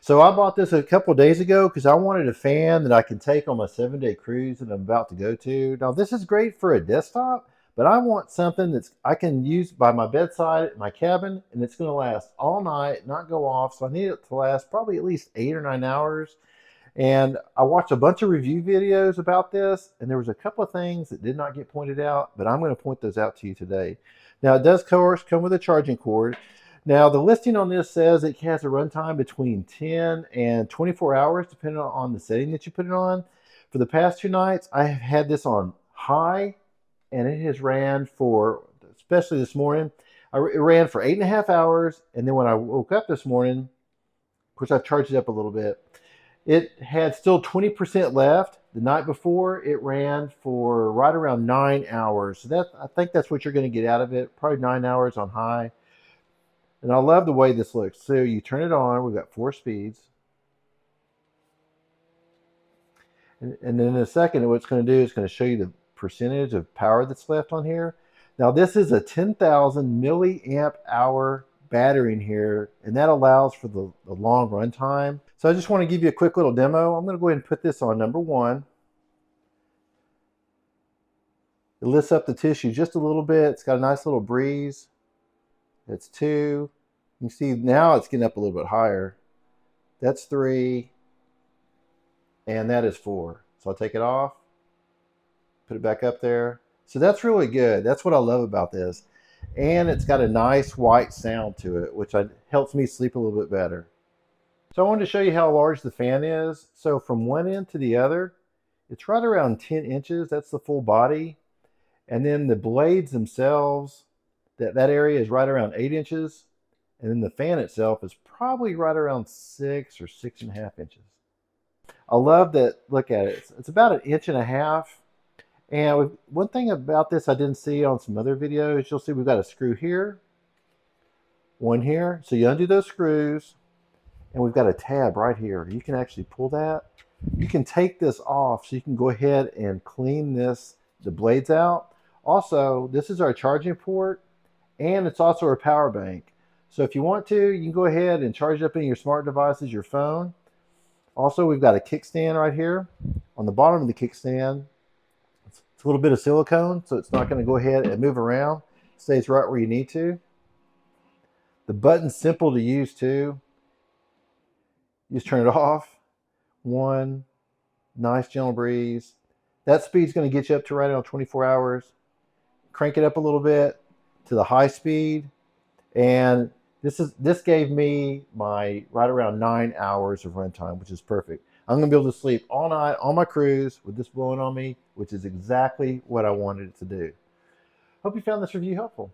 So I bought this a couple of days ago because I wanted a fan that I can take on my 7-day cruise that I'm about to go to. Now this is great for a desktop, but I want something that's I can use by my bedside at my cabin, and it's going to last all night, not go off. So I need it to last probably at least 8 or 9 hours. And I watched a bunch of review videos about this, and there was a couple of things that did not get pointed out, but I'm going to point those out to you today. Now, it does, of course, come with a charging cord. Now, the listing on this says it has a runtime between 10 and 24 hours, depending on the setting that you put it on. For the past 2 nights, I have had this on high, and it has ran for, especially this morning, it ran for 8.5 hours, and then when I woke up this morning, of course, I've charged it up a little bit. It had still 20% left. The night before, it ran for right around 9 hours. So I think that's what you're going to get out of it. Probably 9 hours on high. And I love the way this looks. So you turn it on. We've got 4 speeds. And then in a second, what it's going to do is going to show you the percentage of power that's left on here. Now, this is a 10,000 milliamp hour battery in here, and that allows for the long run time. So I just want to give you a quick little demo. I'm going to go ahead and put this on number 1. It lifts up the tissue just a little bit. It's got a nice little breeze. That's 2. You can see now it's getting up a little bit higher. That's 3. And that is 4. So I'll take it off, put it back up there. So that's really good. That's what I love about this. And it's got a nice white sound to it, which helps me sleep a little bit better. So I wanted to show you how large the fan is. So from one end to the other, it's right around 10 inches. That's the full body. And then the blades themselves, that area is right around 8 inches. And then the fan itself is probably right around 6 or 6.5 inches. I love that. Look at it. It's about 1.5 inches. And one thing about this I didn't see on some other videos, you'll see we've got a screw here, one here. So you undo those screws, and we've got a tab right here. You can actually pull that. You can take this off, so you can go ahead and clean the blades out. Also, this is our charging port, and it's also our power bank. So if you want to, you can go ahead and charge up any of your smart devices, your phone. Also, we've got a kickstand right here. On the bottom of the kickstand, it's a little bit of silicone, so it's not going to go ahead and move around. It stays right where you need to. The button's simple to use too. You just turn it off. 1, nice gentle breeze. That speed's going to get you up to right around 24 hours. Crank it up a little bit to the high speed, and this gave me my right around 9 hours of runtime, which is perfect. I'm going to be able to sleep all night on my cruise with this blowing on me, which is exactly what I wanted it to do. Hope you found this review helpful.